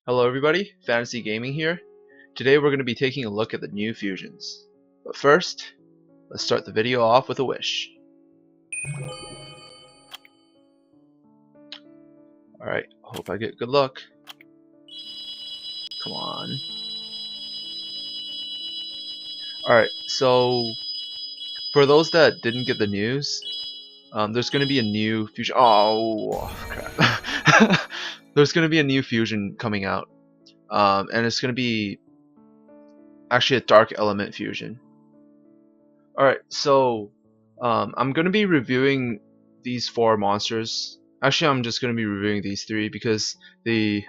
Hello everybody, Fantasee Gaming here. Today we're going to be taking a look at the new fusions. But first, let's start the video off with a wish. Alright, hope I get good luck. Come on. Alright, so for those that didn't get the news, there's going to be a new fusion. Oh, crap. There's going to be a new fusion coming out. And it's going to be actually a dark element fusion. Alright, so I'm going to be reviewing these 4 monsters. Actually, I'm just going to be reviewing these 3 because the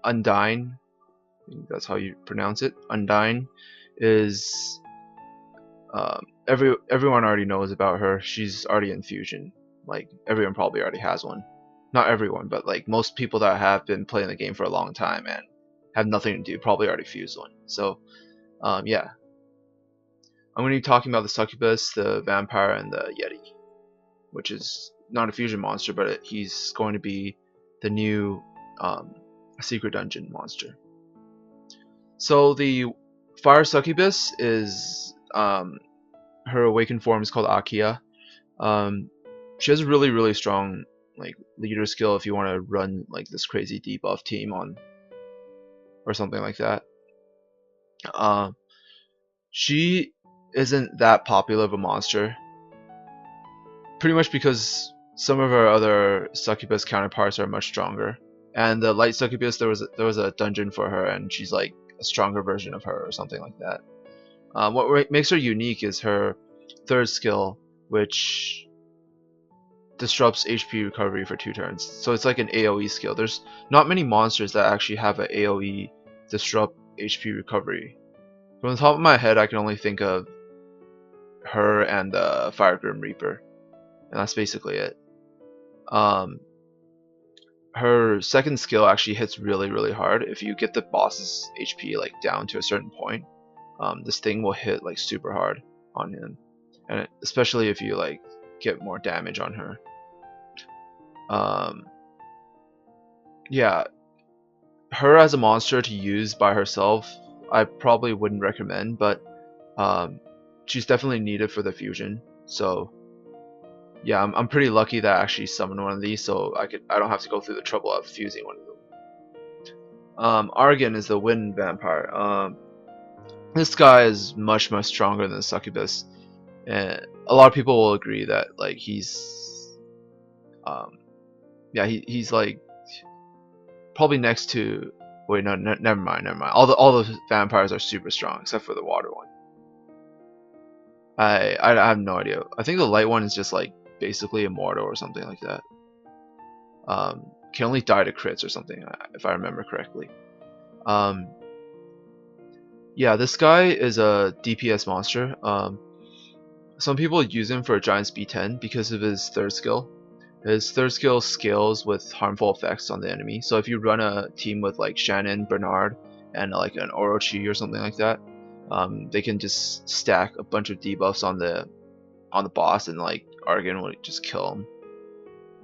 Undyne, I think that's how you pronounce it, Undyne, is everyone already knows about her. She's already in fusion. Like, everyone probably already has one. Not everyone, but like most people that have been playing the game for a long time and have nothing to do probably already fused one. So yeah, I'm going to be talking about the succubus, the vampire, and the yeti, which is not a fusion monster, but he's going to be the new secret dungeon monster. So the fire succubus is her awakened form is called Akia. She has a really strong like leader skill if you want to run like this crazy debuff team on or something like that. She isn't that popular of a monster, pretty much because some of her other succubus counterparts are much stronger. And the light succubus, there was a dungeon for her, and she's like a stronger version of her or something like that. What makes her unique is her third skill, which disrupts HP recovery for 2 turns. So it's like an AoE skill. There's not many monsters that actually have an AoE disrupt HP recovery. From the top of my head, I can only think of her and the Fire Grim Reaper, and that's basically it. Her second skill actually hits really hard. If you get the boss's HP like down to a certain point, this thing will hit like super hard on him, and especially if you like get more damage on her. Yeah, her as a monster to use by herself, I probably wouldn't recommend, but she's definitely needed for the fusion. So yeah, I'm pretty lucky that I actually summoned one of these, so I don't have to go through the trouble of fusing one of them. Argon is the wind vampire. This guy is much stronger than the succubus, and a lot of people will agree that like he's yeah, he's like probably next to, wait, no, never mind. All the vampires are super strong except for the water one. I have no idea. I think the light one is just like basically immortal or something like that. Can only die to crits or something, if I remember correctly. Yeah, this guy is a DPS monster. Some people use him for a giant speed 10 because of his third skill. His third skill scales with harmful effects on the enemy. So if you run a team with like Shannon, Bernard, and like an Orochi or something like that, they can just stack a bunch of debuffs on the boss, and like Argon will just kill him.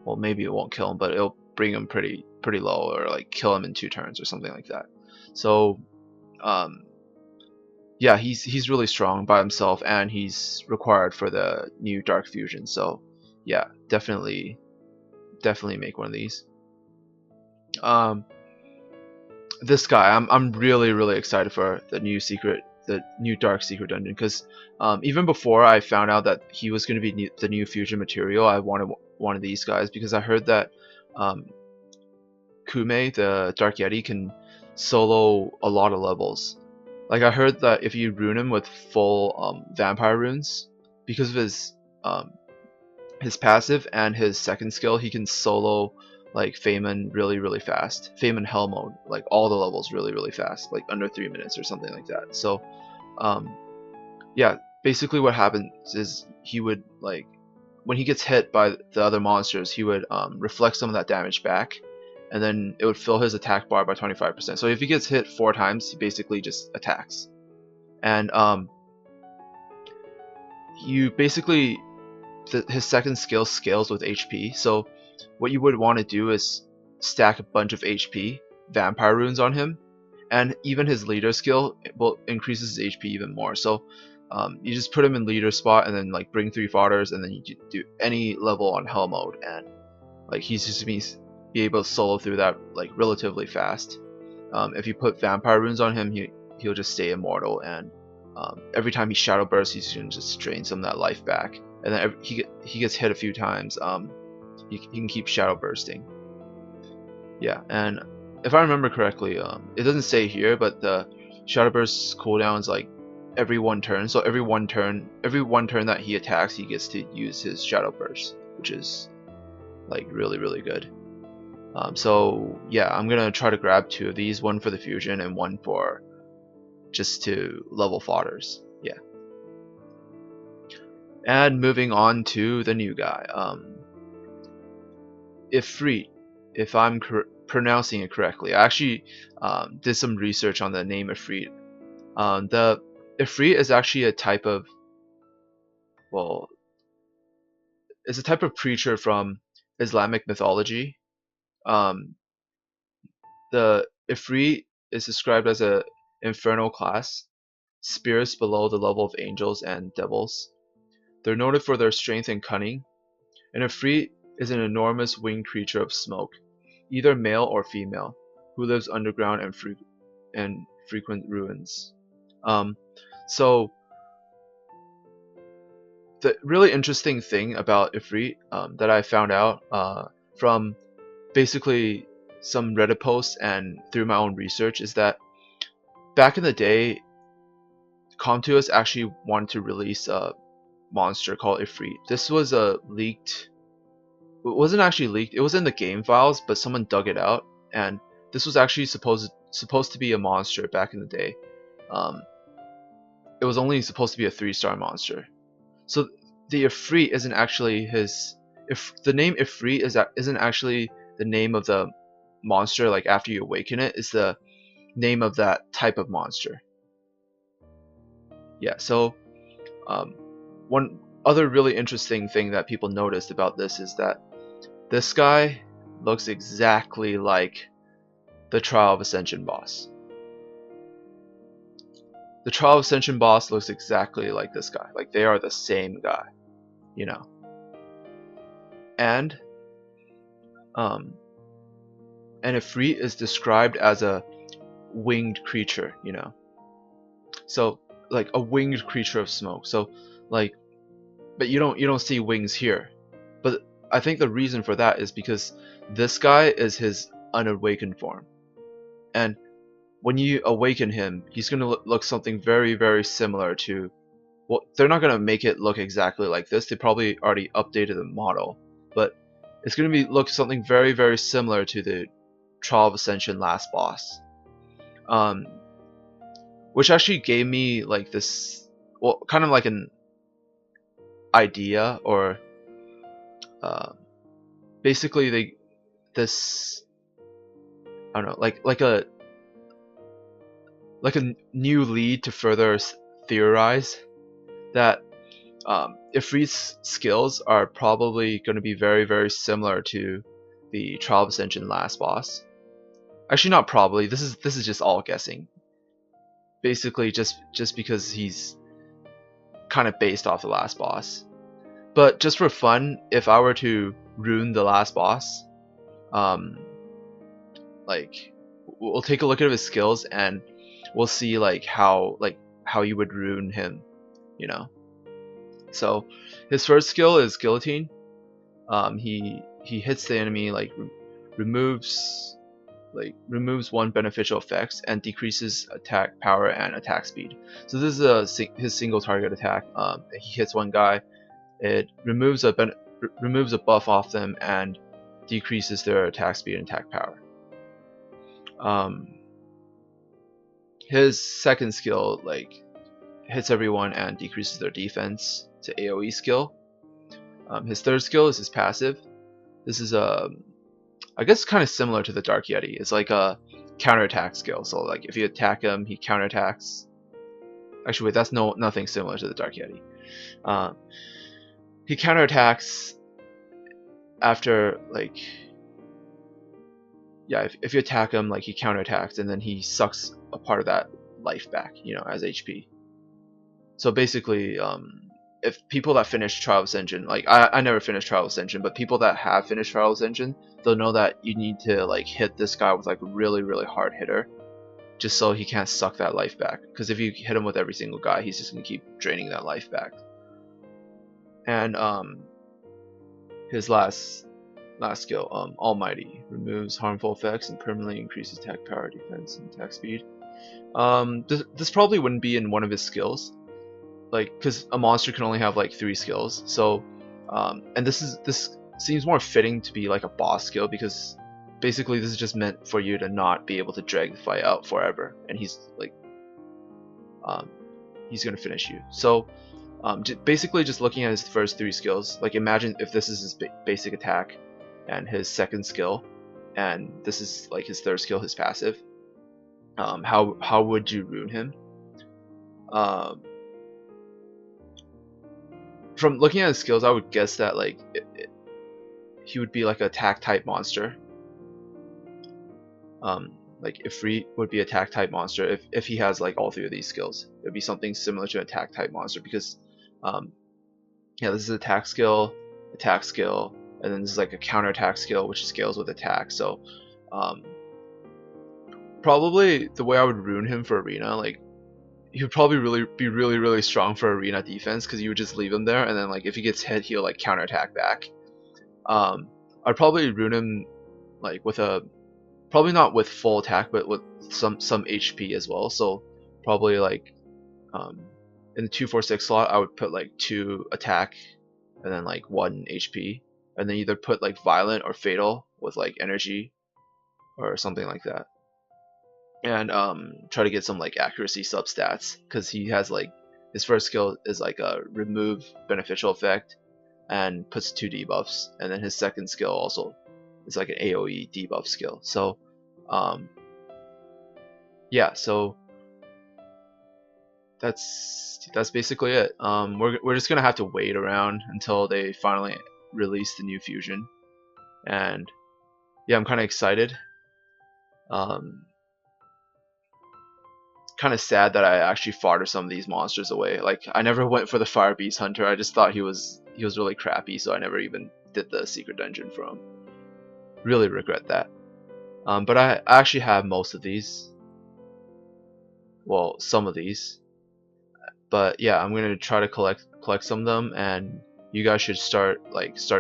Well, maybe it won't kill him, but it'll bring him pretty low, or like kill him in 2 turns or something like that. So yeah, he's really strong by himself, and he's required for the new dark fusion. So yeah, definitely make one of these. This guy, I'm really excited for the new dark secret dungeon, because even before I found out that he was going to be the new fusion material, I wanted one of these guys because I heard that Kume, the Dark Yeti, can solo a lot of levels. Like, I heard that if you rune him with full vampire runes, because of his passive and his second skill, he can solo like Feynman really fast. Feynman Hell mode, like all the levels really fast, like under 3 minutes or something like that. So yeah, basically what happens is he would, like, when he gets hit by the other monsters, he would reflect some of that damage back, and then it would fill his attack bar by 25%. So if he gets hit 4 times, he basically just attacks. And you basically, his second skill scales with HP. So what you would want to do is stack a bunch of HP, vampire runes on him, and even his leader skill will increases his HP even more. So you just put him in leader spot and then like bring 3 fodders, and then you do any level on hell mode, and like he's just be able to solo through that like relatively fast. If you put vampire runes on him, he'll just stay immortal, and every time he shadow bursts, he's gonna just drain some of that life back. And then he gets hit a few times, he can keep shadow bursting. Yeah, and if I remember correctly, it doesn't say here, but the shadow burst cooldown is like every 1 turn. So every one turn that he attacks, he gets to use his shadow burst, which is like really good. So yeah, I'm gonna try to grab 2 of these, one for the fusion and one for just to level fodders. Yeah. And moving on to the new guy, Ifrit, if I'm pronouncing it correctly. I actually did some research on the name Ifrit. The Ifrit is actually a type of, well, it's a type of creature from Islamic mythology. The Ifrit is described as a infernal class, spirits below the level of angels and devils. They're noted for their strength and cunning. An Ifrit is an enormous winged creature of smoke, either male or female, who lives underground and frequent ruins. So the really interesting thing about Ifrit that I found out from basically some Reddit posts and through my own research is that back in the day, Comtuous actually wanted to release a monster called Ifrit. This was leaked. It wasn't actually leaked. It was in the game files, but someone dug it out, and this was actually supposed to be a monster back in the day. It was only supposed to be a 3-star monster. So the Ifrit isn't actually his. If the name Ifrit isn't actually the name of the monster, like after you awaken it, it's the name of that type of monster. Yeah. So one other really interesting thing that people noticed about this is that this guy looks exactly like the Trial of Ascension boss. The Trial of Ascension boss looks exactly like this guy. Like they are the same guy, you know. And Ifrit is described as a winged creature, you know. So like a winged creature of smoke. So like, but you don't see wings here. But I think the reason for that is because this guy is his unawakened form, and when you awaken him, he's gonna look something very similar to. Well, they're not gonna make it look exactly like this. They probably already updated the model, but it's gonna look something very similar to the Trial of Ascension last boss. Which actually gave me like this, well, kind of like an idea, or basically this, I don't know, like a new lead to further theorize that Ifrit's skills are probably going to be very similar to the Trial of Ascension last boss. Actually, not probably. This is just all guessing. Basically, just because he's kind of based off the last boss. But just for fun, if I were to rune the last boss, like we'll take a look at his skills and we'll see like how you would rune him, you know. So his first skill is Guillotine. He hits the enemy, like removes 1 beneficial effects and decreases attack power and attack speed. So this is his single target attack. He hits 1 guy, it removes a buff off them and decreases their attack speed and attack power. His second skill like hits everyone and decreases their defense to AoE skill. His third skill is his passive. This is I guess kind of similar to the Dark Yeti. It's like a counterattack skill. So like if you attack him, he counterattacks. Actually, wait, that's nothing similar to the Dark Yeti. He counterattacks after like yeah, if you attack him, like he counterattacks, and then he sucks a part of that life back, you know, as HP. So basically, if people that finish Trial Ascension, like I never finished Trial Ascension, but people that have finished Trial Ascension, they'll know that you need to like hit this guy with like a really hard hitter, just so he can't suck that life back. Because if you hit him with every single guy, he's just gonna keep draining that life back. And his last skill, Almighty, removes harmful effects and permanently increases attack power, defense, and attack speed. This probably wouldn't be in one of his skills, like because a monster can only have like 3 skills. So, and this seems more fitting to be like a boss skill, because basically this is just meant for you to not be able to drag the fight out forever, and he's like, he's gonna finish you. So, basically just looking at his first 3 skills, like imagine if this is his basic attack, and his second skill, and this is like his third skill, his passive. How would you rune him? From looking at his skills, I would guess that like he would be like a attack type monster. Like Ifrit would be attack type monster if he has like all 3 of these skills. It would be something similar to an attack type monster, because yeah, this is attack skill, and then this is like a counter attack skill, which scales with attack. So probably the way I would rune him for arena, like he would probably be really strong for arena defense, because you would just leave him there, and then like if he gets hit, he'll like counter attack back. I'd probably rune him like with a, probably not with full attack, but with some HP as well. So probably like in the 246 slot, I would put like 2 attack and then like 1 HP, and then either put like violent or fatal with like energy or something like that, and try to get some like accuracy substats, because he has like his first skill is like a remove beneficial effect and puts 2 debuffs, and then his second skill also is like an AoE debuff skill. So yeah, so that's basically it. We're just gonna have to wait around until they finally release the new fusion, and yeah, I'm kind of excited. Kind of sad that I actually farted some of these monsters away. Like I never went for the Fire Beast Hunter. I just thought he was really crappy, so I never even did the secret dungeon for him. Really regret that. But I actually have most of these. Well, some of these. But yeah, I'm gonna try to collect some of them, and you guys should start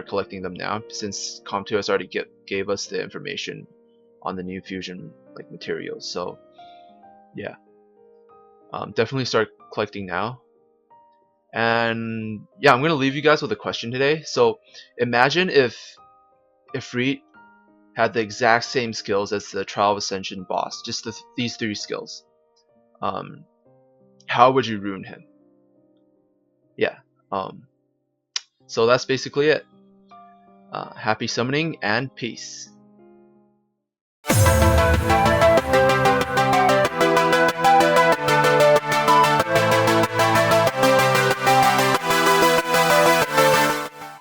collecting them now, since Com2 has already gave us the information on the new fusion like materials. So yeah, definitely start collecting now. And yeah, I'm gonna leave you guys with a question today. So imagine if Ifrit had the exact same skills as the Trial of Ascension boss, just these 3 skills. How would you rune him? Yeah. So that's basically it. Happy summoning and peace.